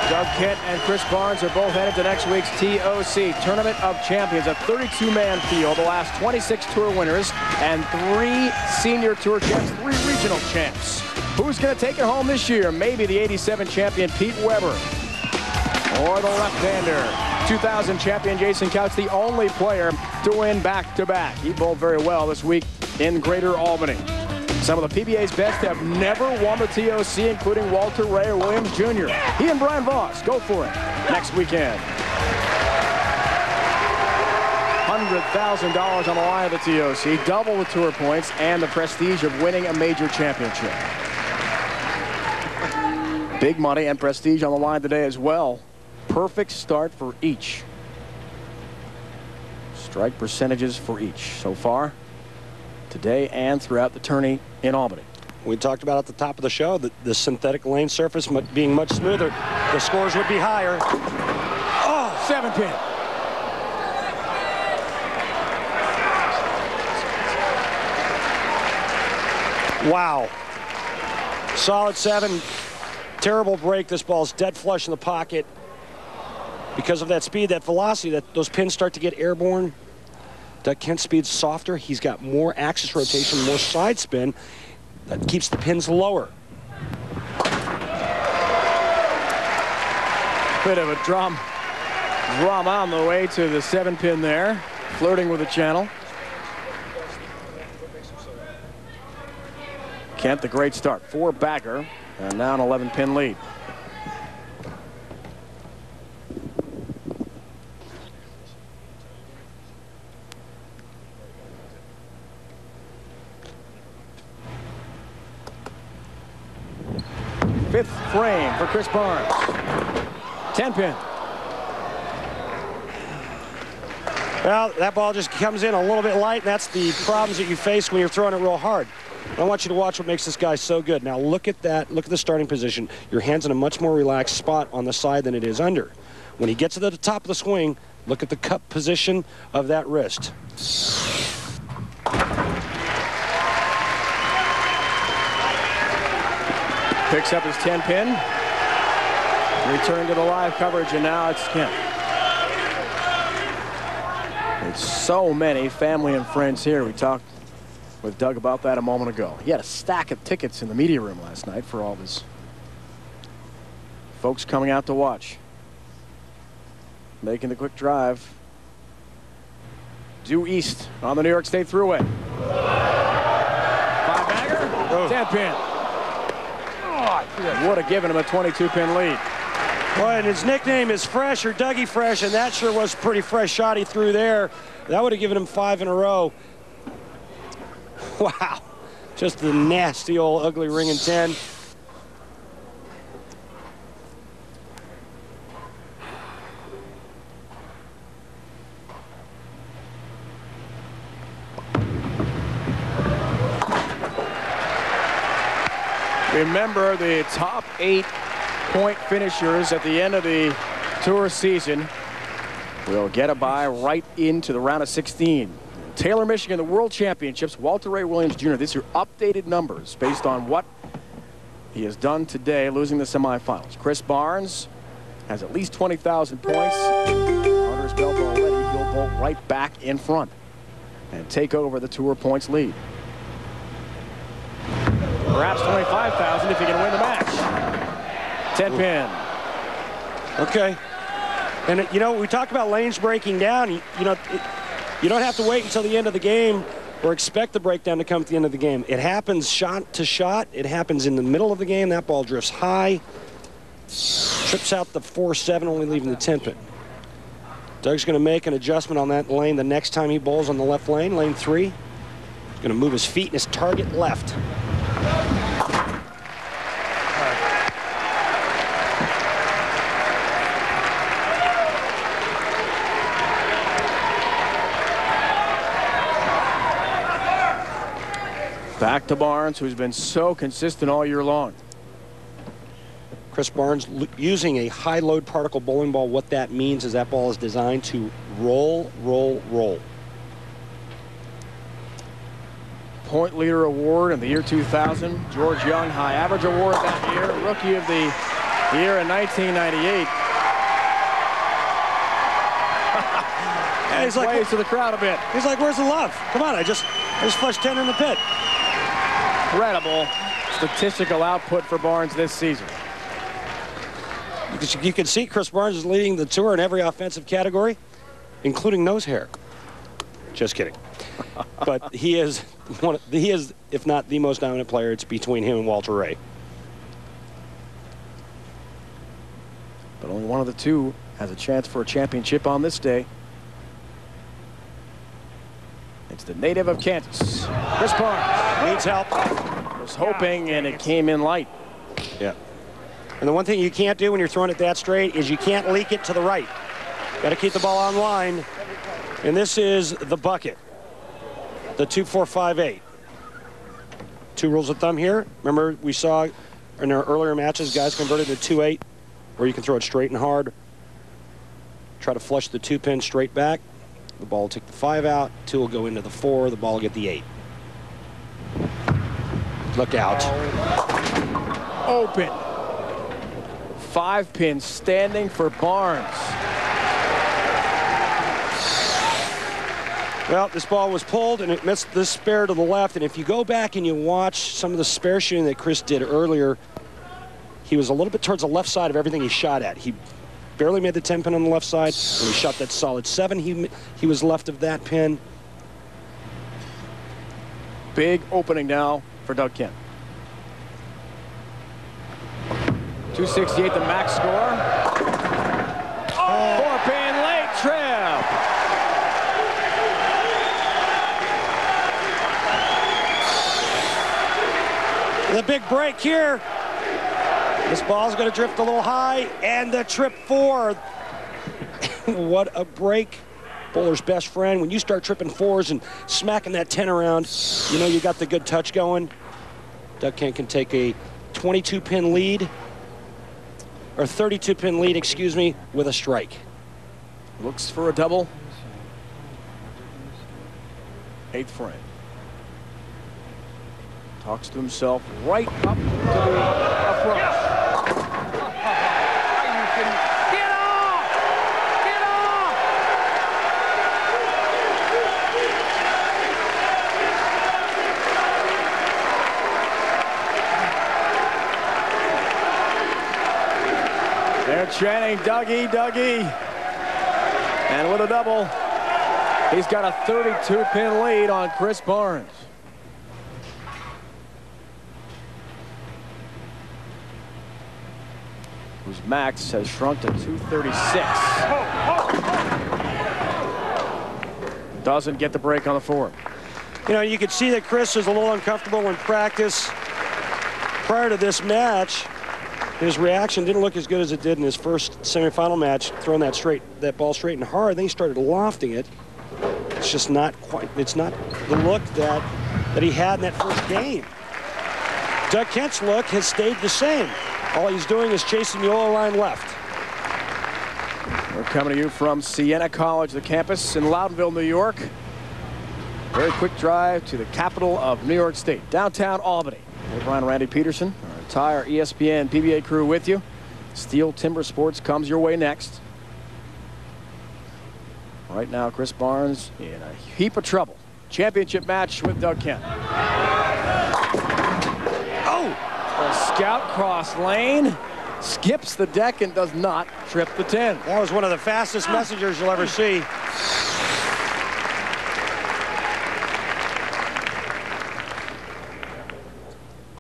Doug Kent and Chris Barnes are both headed to next week's TOC, Tournament of Champions, a 32-man field, the last 26 tour winners, and 3 senior tour champs, 3 regional champs. Who's going to take it home this year? Maybe the 87 champion Pete Weber, or the left-hander 2000 champion Jason Couch, the only player to win back-to-back. He bowled very well this week in Greater Albany. Some of the PBA's best have never won the TOC, including Walter Ray or Williams Jr. He and Brian Voss go for it next weekend. $100,000 on the line of the TOC, double the tour points, and the prestige of winning a major championship. Big money and prestige on the line today as well. Perfect start for each. Strike percentages for each so far today and throughout the tourney in Albany. We talked about at the top of the show that the synthetic lane surface being much smoother, the scores would be higher. Oh, 7-pin. Wow. Solid 7. Terrible break. This ball's dead flush in the pocket. Because of that speed, that velocity, that those pins start to get airborne. Doug Kent's speed's softer. He's got more axis rotation, more side spin. That keeps the pins lower. Bit of a drama on the way to the 7-pin there, flirting with the channel. Kent, the great start. 4-bagger, and now an 11-pin lead. Fifth frame for Chris Barnes. 10-pin. Well, that ball just comes in a little bit light, and that's the problems that you face when you're throwing it real hard. I want you to watch what makes this guy so good. Now look at that. Look at the starting position. Your hand's in a much more relaxed spot on the side than it is under. When he gets to the top of the swing, look at the cup position of that wrist. Picks up his 10-pin. Return to the live coverage, and now it's Kent. It's so many family and friends here. We talked with Doug about that a moment ago. He had a stack of tickets in the media room last night for all of his folks coming out to watch. Making the quick drive due east on the New York State Thruway. 5-bagger, 10-pin. Would have given him a 22-pin lead. Well, and his nickname is Fresh, or Dougie Fresh, and that sure was a pretty fresh shot he threw there. That would have given him 5 in a row. Wow. Just the nasty old ugly ring in 10. Remember, the top 8-point finishers at the end of the tour season will get a bye right into the round of 16. Taylor, Michigan, the World Championships, Walter Ray Williams Jr. These are updated numbers based on what he has done today, losing the semifinals. Chris Barnes has at least 20,000 points. Under his belt already, he'll bolt right back in front and take over the tour points lead. Perhaps 25,000 if he can win the match. 10-pin. Okay. And, you know, we talk about lanes breaking down. You know, you don't have to wait until the end of the game or expect the breakdown to come at the end of the game. It happens shot to shot. It happens in the middle of the game. That ball drifts high. Trips out the 4-7, only leaving the 10-pin. Doug's going to make an adjustment on that lane the next time he bowls on the left lane, lane 3. He's going to move his feet and his target left. Back to Barnes, who's been so consistent all year long. Chris Barnes using a high load particle bowling ball. What that means is that ball is designed to roll, roll, roll. Point leader award in the year 2000. George Young, high average award that year. Rookie of the here in 1998. And he's like, waves to the crowd a bit. He's like, where's the love? Come on, I just flushed 10 in the pit. Incredible statistical output for Barnes this season. You can see Chris Barnes is leading the tour in every offensive category, including nose hair. Just kidding. But he is, if not the most dominant player. It's between him and Walter Ray. But only one of the two has a chance for a championship on this day. It's the native of Kansas, Chris Barnes. Needs help. Was hoping, and it came in light. Yeah. And the one thing you can't do when you're throwing it that straight is you can't leak it to the right. Got to keep the ball on line. And this is the bucket, the 2-4-5-8. Two rules of thumb here. Remember, we saw in our earlier matches, guys converted to 2-8, where you can throw it straight and hard. Try to flush the 2-pin straight back. The ball will take the 5 out. 2 will go into the 4. The ball will get the 8. Look out. Open. 5-pin standing for Barnes. Well, this ball was pulled, and it missed this spare to the left. And if you go back and you watch some of the spare shooting that Chris did earlier, he was a little bit towards the left side of everything he shot at. He barely made the 10-pin on the left side. When he shot that solid 7, he was left of that pin. Big opening now for Doug Kent. 268 the max score. Oh. 4-pin late trip. The big break here. This ball's going to drift a little high, and the trip 4. What a break. Bowler's best friend. When you start tripping 4s and smacking that 10 around, you know you got the good touch going. Doug Kent can take a 22-pin lead, or 32-pin lead, excuse me, with a strike. Looks for a double. 8th frame. Talks to himself right up to the approach. Get off! Get off! They're chanting, Dougie, Dougie. And with a double, he's got a 32-pin lead on Chris Barnes. Whose max has shrunk to 236. Doesn't get the break on the 4. You know, you could see that Chris was a little uncomfortable in practice. Prior to this match, his reaction didn't look as good as it did in his first semifinal match, throwing that ball straight and hard. Then he started lofting it. It's just not quite, it's not the look that he had in that first game. Doug Kent's look has stayed the same. All he's doing is chasing the yellow line left. We're coming to you from Siena College, the campus in Loudonville, New York. Very quick drive to the capital of New York State, downtown Albany. Hey, Brian, Randy Peterson, our entire ESPN PBA crew with you. Steel Timber Sports comes your way next. Right now, Chris Barnes in a heap of trouble. Championship match with Doug Kent. Oh! A scout cross lane, skips the deck and does not trip the 10. That was one of the fastest messengers you'll ever see.